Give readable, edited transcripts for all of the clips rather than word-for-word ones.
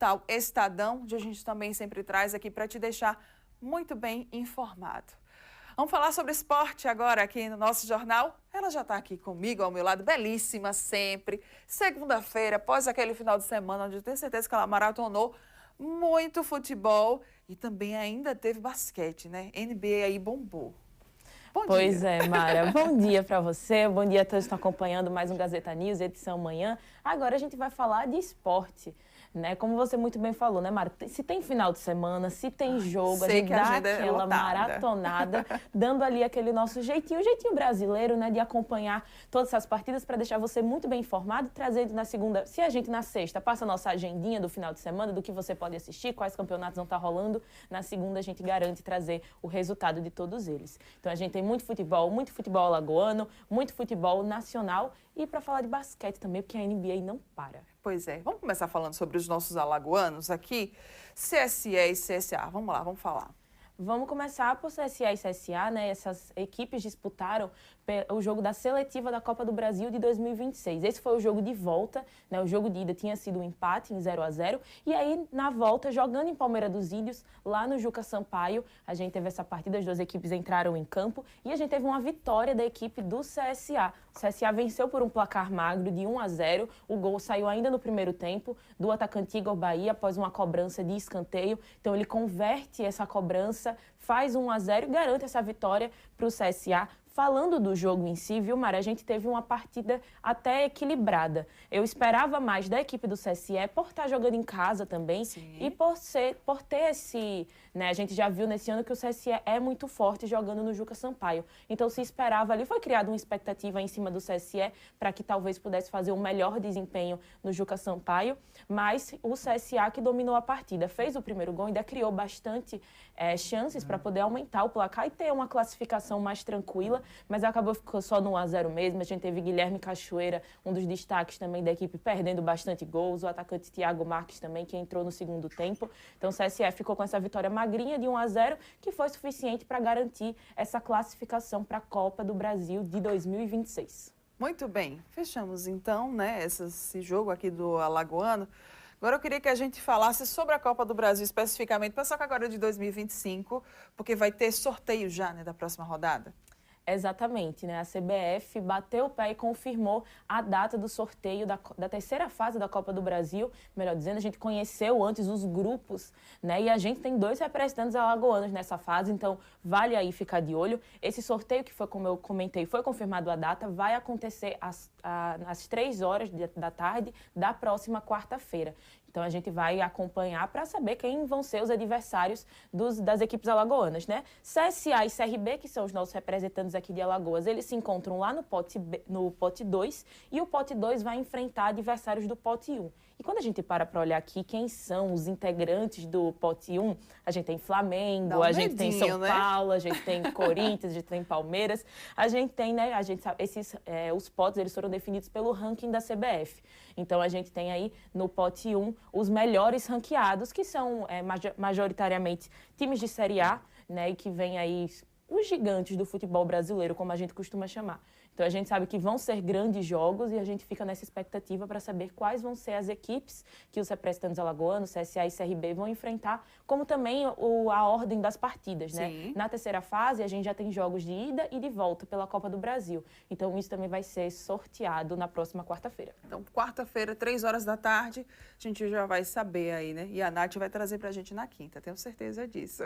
portal Estadão, onde a gente também sempre traz aqui para te deixar muito bem informado. Vamos falar sobre esporte agora aqui no nosso jornal. Ela já está aqui comigo, ao meu lado, belíssima sempre. Segunda-feira, após aquele final de semana, onde eu tenho certeza que ela maratonou muito futebol e também ainda teve basquete, né? NBA aí bombou. Bom Pois dia. é, Mara. Bom dia para você, bom dia a todos que estão acompanhando mais um Gazeta News, edição manhã. Agora a gente vai falar de esporte, né? Como você muito bem falou, né, Mara? Se tem final de semana, se tem jogo, a sei gente que a dá agenda é aquela lotada. maratonada, dando ali aquele nosso jeitinho, o jeitinho brasileiro, né, de acompanhar todas essas partidas para deixar você muito bem informado, trazendo na segunda, se a gente na sexta passa a nossa agendinha do final de semana, do que você pode assistir, quais campeonatos vão estar rolando, na segunda a gente garante trazer o resultado de todos eles. Então a gente tem muito futebol alagoano, muito futebol nacional e para falar de basquete também, porque a NBA não para. Pois é, vamos começar falando sobre os nossos alagoanos aqui, CSE e CSA. Vamos lá, vamos falar. Vamos começar por CSA e CSA, né? Essas equipes disputaram o jogo da seletiva da Copa do Brasil de 2026. Esse foi o jogo de volta, né? O jogo de ida tinha sido um empate em 0-0. E aí, na volta, jogando em Palmeira dos Índios, lá no Juca Sampaio, a gente teve essa partida, as duas equipes entraram em campo e a gente teve uma vitória da equipe do CSA. O CSA venceu por um placar magro de 1-0. O gol saiu ainda no primeiro tempo do atacante Igor Bahia após uma cobrança de escanteio. Então, ele converte essa cobrança, faz 1-0 e garante essa vitória para o CSA. Falando do jogo em si, viu, Mara, a gente teve uma partida até equilibrada. Eu esperava mais da equipe do CSE por estar jogando em casa também. Sim. E por ter esse... Né, a gente já viu nesse ano que o CSE é muito forte jogando no Juca Sampaio. Então se esperava ali, foi criada uma expectativa em cima do CSE para que talvez pudesse fazer um melhor desempenho no Juca Sampaio. Mas o CSA que dominou a partida, fez o primeiro gol, ainda criou bastante chances para poder aumentar o placar e ter uma classificação mais tranquila. Mas acabou ficando só no 1-0 mesmo. A gente teve Guilherme Cachoeira, um dos destaques também da equipe, perdendo bastante gols. O atacante Thiago Marques também, que entrou no segundo tempo. Então o CSE ficou com essa vitória magrinha de 1-0, que foi suficiente para garantir essa classificação para a Copa do Brasil de 2026. Muito bem, fechamos então, né, esse jogo aqui do alagoano. Agora eu queria que a gente falasse sobre a Copa do Brasil especificamente, só que agora é de 2025, porque vai ter sorteio já, né, da próxima rodada. Exatamente, né? A CBF bateu o pé e confirmou a data do sorteio da terceira fase da Copa do Brasil. Melhor dizendo, a gente conheceu antes os grupos, né? E a gente tem 2 representantes alagoanos nessa fase, então vale aí ficar de olho. Esse sorteio, que foi como eu comentei, foi confirmado a data, vai acontecer às 3 horas da tarde da próxima quarta-feira. Então, a gente vai acompanhar para saber quem vão ser os adversários das equipes alagoanas, né? CSA e CRB, que são os nossos representantes aqui de Alagoas, eles se encontram lá no pote 2 e o pote 2 vai enfrentar adversários do pote 1. E quando a gente para olhar aqui quem são os integrantes do pote 1, a gente tem Flamengo, a gente tem São Paulo, a gente tem Corinthians, a gente tem Palmeiras, a gente tem, né, a gente sabe, os potes eles foram definidos pelo ranking da CBF. Então a gente tem aí no pote 1 os melhores ranqueados, que são majoritariamente times de Série A, né, e que vem aí os gigantes do futebol brasileiro, como a gente costuma chamar. Então, a gente sabe que vão ser grandes jogos e a gente fica nessa expectativa para saber quais vão ser as equipes que os representantes alagoanos, CSA e CRB, vão enfrentar, como também a ordem das partidas, né? Sim. Na terceira fase, a gente já tem jogos de ida e de volta pela Copa do Brasil. Então, isso também vai ser sorteado na próxima quarta-feira. Então, quarta-feira, 3 horas da tarde, a gente já vai saber aí, né? E a Nath vai trazer pra gente na quinta, tenho certeza disso.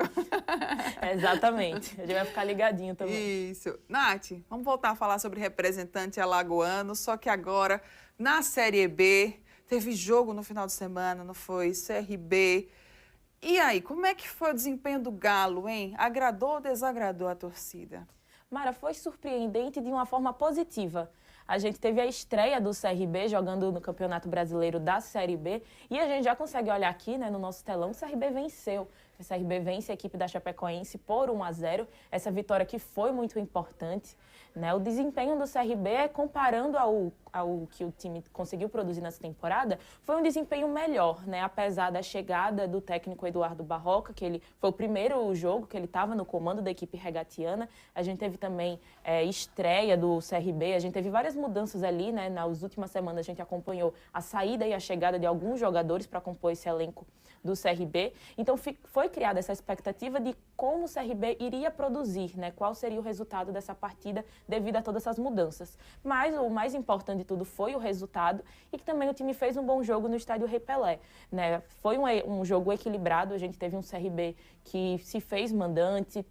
Exatamente. A gente vai ficar ligadinho também. Isso. Nath, vamos voltar a falar sobre representante alagoano, só que agora na Série B teve jogo no final de semana, não foi? CRB. E aí, como é que foi o desempenho do Galo, hein? Agradou ou desagradou a torcida? Mara, foi surpreendente de uma forma positiva. A gente teve a estreia do CRB jogando no Campeonato Brasileiro da Série B e a gente já consegue olhar aqui, né, no nosso telão, que o CRB venceu. O CRB vence a equipe da Chapecoense por 1-0. Essa vitória que foi muito importante, né? O desempenho do CRB, comparando ao que o time conseguiu produzir nessa temporada, foi um desempenho melhor, né? Apesar da chegada do técnico Eduardo Barroca, que ele foi o primeiro jogo que ele estava no comando da equipe regatiana. A gente teve também estreia do CRB, a gente teve várias mudanças ali, né? Nas últimas semanas a gente acompanhou a saída e a chegada de alguns jogadores para compor esse elenco do CRB. Então foi criada essa expectativa de como o CRB iria produzir, né? Qual seria o resultado dessa partida devido a todas essas mudanças. Mas o mais importante de tudo foi o resultado e que também o time fez um bom jogo no estádio Rei Pelé, né? Foi um jogo equilibrado, a gente teve um CRB que se fez mandante,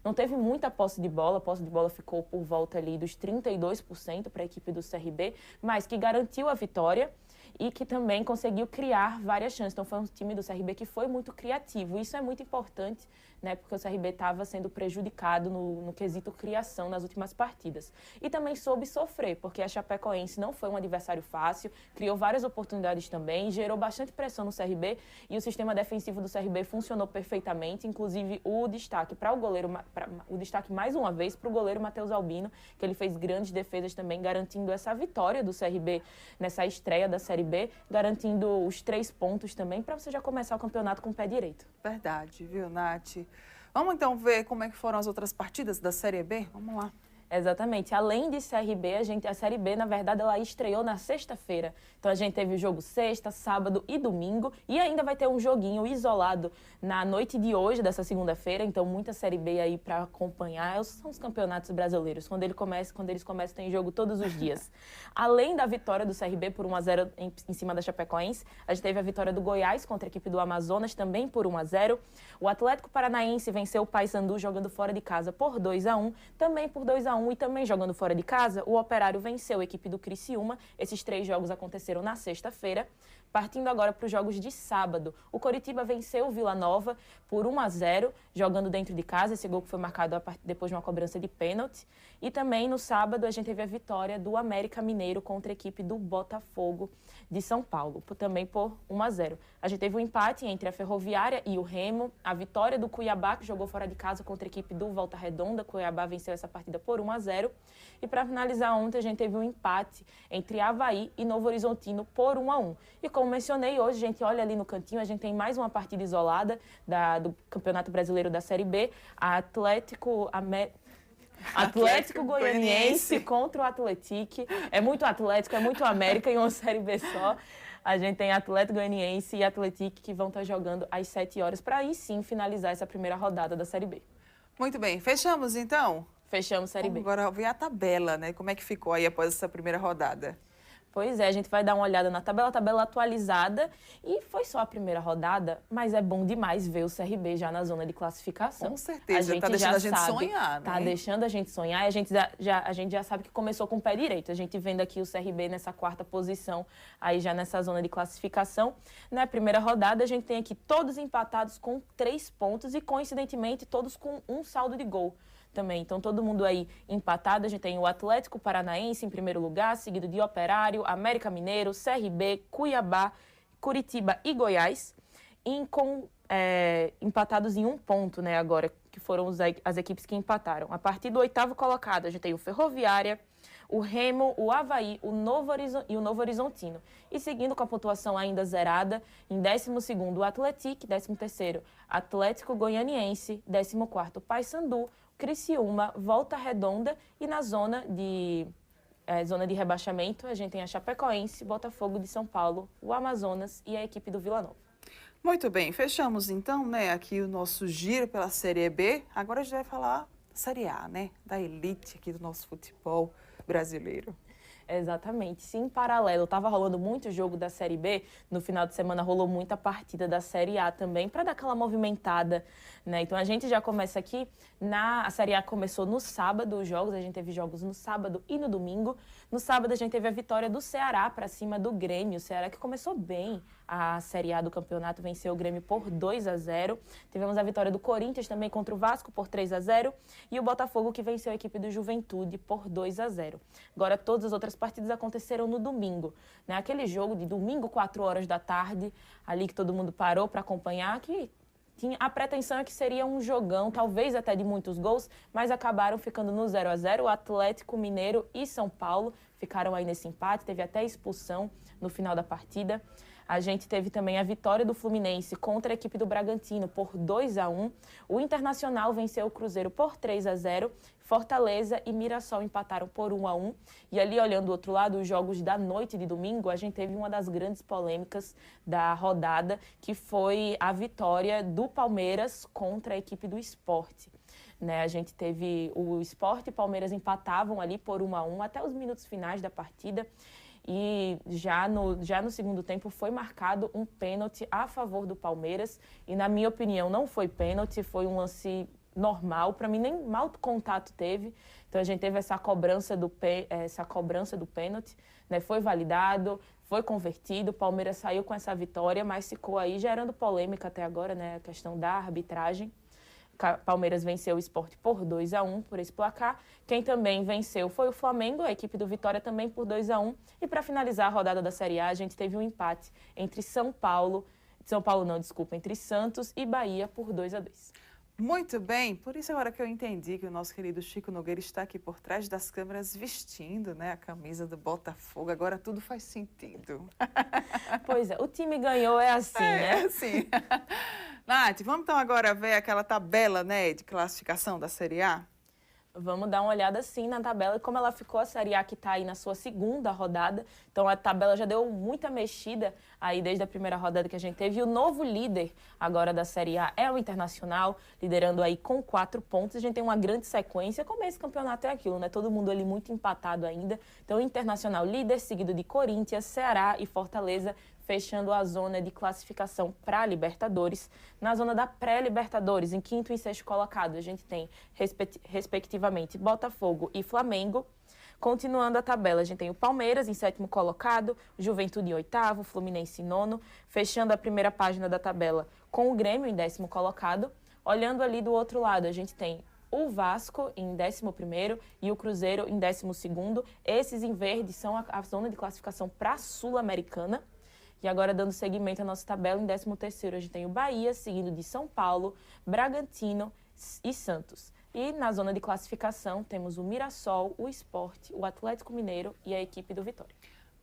não teve muita posse de bola, a posse de bola ficou por volta ali dos 32% para a equipe do CRB, mas que garantiu a vitória e que também conseguiu criar várias chances. Então foi um time do CRB que foi muito criativo. Isso é muito importante, né, porque o CRB estava sendo prejudicado no quesito criação nas últimas partidas. E também soube sofrer, porque a Chapecoense não foi um adversário fácil, criou várias oportunidades também, gerou bastante pressão no CRB e o sistema defensivo do CRB funcionou perfeitamente, inclusive o destaque para o goleiro, o destaque mais uma vez para o goleiro Matheus Albino, que ele fez grandes defesas também, garantindo essa vitória do CRB nessa estreia da Série B, garantindo os 3 pontos também, para você já começar o campeonato com o pé direito. Verdade, viu, Nath? Vamos então ver como é que foram as outras partidas da Série B? Vamos lá. Exatamente. Além de CRB, a Série B, na verdade, ela estreou na sexta-feira. Então, a gente teve o jogo sexta, sábado e domingo. E ainda vai ter um joguinho isolado na noite de hoje, dessa segunda-feira. Então, muita Série B aí para acompanhar. São os campeonatos brasileiros. Quando eles começam, tem jogo todos os dias. Além da vitória do CRB por 1-0 em cima da Chapecoense, a gente teve a vitória do Goiás contra a equipe do Amazonas, também por 1-0. O Atlético Paranaense venceu o Paysandu jogando fora de casa por 2-1, também por 2-1. E também jogando fora de casa, o Operário venceu a equipe do Criciúma. Esses 3 jogos aconteceram na sexta-feira. Partindo agora para os jogos de sábado, o Coritiba venceu o Vila Nova por 1-0, jogando dentro de casa. Esse gol que foi marcado depois de uma cobrança de pênalti. E também no sábado a gente teve a vitória do América Mineiro contra a equipe do Botafogo de São Paulo, também por 1-0. A gente teve um empate entre a Ferroviária e o Remo, a vitória do Cuiabá, que jogou fora de casa contra a equipe do Volta Redonda. Cuiabá venceu essa partida por 1-0. E para finalizar ontem, a gente teve um empate entre Avaí e Novo Horizontino por 1-1. E como mencionei, hoje a gente olha ali no cantinho, a gente tem mais uma partida isolada do Campeonato Brasileiro da Série B, a Atlético Goianiense contra o Atlético. É muito Atlético, é muito América em uma Série B só. A gente tem Atlético Goianiense e Atlético que vão estar jogando às 7 horas para aí sim finalizar essa primeira rodada da Série B. Muito bem, fechamos então? Fechamos Série B. Agora ver a tabela, né? Como é que ficou aí após essa primeira rodada? Pois é, a gente vai dar uma olhada na tabela atualizada e foi só a primeira rodada, mas é bom demais ver o CRB já na zona de classificação. Com certeza, está deixando a gente sonhar, né? Está deixando a gente sonhar e a gente já sabe que começou com o pé direito. A gente vendo aqui o CRB nessa 4ª posição, aí já nessa zona de classificação. Na primeira rodada, a gente tem aqui todos empatados com 3 pontos e, coincidentemente, todos com um saldo de gol também. Então, todo mundo aí empatado. A gente tem o Atlético Paranaense em primeiro lugar, seguido de Operário, América Mineiro, CRB, Cuiabá, Curitiba e Goiás, empatados em 1 ponto, né, agora, que foram as equipes que empataram. A partir do 8º colocado, a gente tem o Ferroviária, o Remo, o Avaí, o Novo Horizontino. E seguindo com a pontuação ainda zerada, em 12º, o Atlético, 13º, Atlético Goianiense, 14º, Paysandu, Criciúma, Volta Redonda e na zona de rebaixamento a gente tem a Chapecoense, Botafogo de São Paulo, o Amazonas e a equipe do Vila Nova. Muito bem, fechamos então, né, aqui o nosso giro pela Série B. Agora a gente vai falar da Série A, né, da elite aqui do nosso futebol brasileiro. Exatamente. Se em paralelo estava rolando muito jogo da Série B, no final de semana rolou muita partida da Série A também, para dar aquela movimentada, né? Então a gente já começa aqui, a Série A começou no sábado, os jogos, a gente teve jogos no sábado e no domingo. No sábado a gente teve a vitória do Ceará para cima do Grêmio, o Ceará que começou bem a Série A do campeonato, venceu o Grêmio por 2-0. Tivemos a vitória do Corinthians também contra o Vasco por 3-0 e o Botafogo que venceu a equipe do Juventude por 2-0. Agora todas as outras partidas aconteceram no domingo, né? Aquele jogo de domingo, 4 horas da tarde, ali que todo mundo parou para acompanhar, que A pretensão é que seria um jogão, talvez até de muitos gols, mas acabaram ficando no 0-0. O Atlético Mineiro e São Paulo ficaram aí nesse empate, teve até expulsão no final da partida. A gente teve também a vitória do Fluminense contra a equipe do Bragantino por 2-1. O Internacional venceu o Cruzeiro por 3-0. Fortaleza e Mirassol empataram por 1-1. E ali, olhando do outro lado, os jogos da noite de domingo, a gente teve uma das grandes polêmicas da rodada, que foi a vitória do Palmeiras contra a equipe do Sport. Né, a gente teve o Sport e Palmeiras empatavam ali por 1-1 até os minutos finais da partida. E já no segundo tempo foi marcado um pênalti a favor do Palmeiras. E, na minha opinião, não foi pênalti, foi um lance normal. Para mim, nem mau contato teve. Então, a gente teve essa cobrança do pênalti, né? Foi validado, foi convertido. O Palmeiras saiu com essa vitória, mas ficou aí gerando polêmica até agora, né? A questão da arbitragem. Palmeiras venceu o Sport por 2-1 por esse placar. Quem também venceu foi o Flamengo, a equipe do Vitória também por 2-1. E para finalizar a rodada da Série A, a gente teve um empate entre entre Santos e Bahia por 2-2. Muito bem, por isso agora que eu entendi que o nosso querido Chico Nogueira está aqui por trás das câmeras vestindo, né, a camisa do Botafogo. Agora tudo faz sentido. Pois é, o time ganhou, é assim, né? É assim. Nath, vamos então agora ver aquela tabela, né, de classificação da Série A? Vamos dar uma olhada sim na tabela, como ela ficou a Série A, que está aí na sua segunda rodada. Então a tabela já deu muita mexida aí desde a primeira rodada que a gente teve. E o novo líder agora da Série A é o Internacional, liderando aí com 4 pontos. A gente tem uma grande sequência, como esse campeonato é aquilo, né? Todo mundo ali muito empatado ainda. Então o Internacional líder, seguido de Corinthians, Ceará e Fortaleza, fechando a zona de classificação para a Libertadores. Na zona da pré-Libertadores, em quinto e sexto colocado, a gente tem, respectivamente, Botafogo e Flamengo. Continuando a tabela, a gente tem o Palmeiras em sétimo colocado, Juventude em oitavo, Fluminense em nono. Fechando a primeira página da tabela com o Grêmio em 10º colocado. Olhando ali do outro lado, a gente tem o Vasco em 11º e o Cruzeiro em 12º. Esses em verde são a zona de classificação para a Sul-Americana. E agora, dando seguimento à nossa tabela, em 13º, a gente tem o Bahia, seguindo de São Paulo, Bragantino e Santos. E na zona de classificação, temos o Mirassol, o Sport, o Atlético Mineiro e a equipe do Vitória.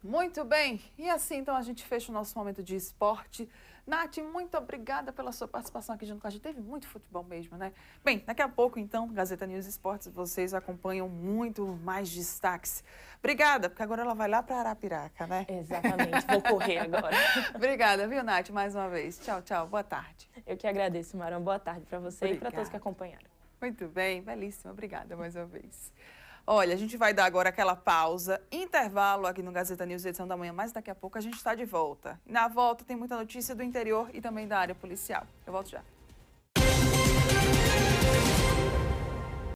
Muito bem. E assim, então, a gente fecha o nosso momento de esporte. Nath, muito obrigada pela sua participação aqui junto com a gente. Teve muito futebol mesmo, né? Bem, daqui a pouco, então, Gazeta News Esportes, vocês acompanham muito mais destaques. Obrigada, porque agora ela vai lá para Arapiraca, né? Exatamente, vou correr agora. Obrigada, viu, Nath, mais uma vez. Tchau, tchau, boa tarde. Eu que agradeço, Mara. Boa tarde para você e para todos que acompanharam. Muito bem, belíssima. Obrigada mais uma vez. Olha, a gente vai dar agora aquela pausa, intervalo aqui no Gazeta News, edição da manhã, mas daqui a pouco a gente está de volta. E na volta tem muita notícia do interior e também da área policial. Eu volto já.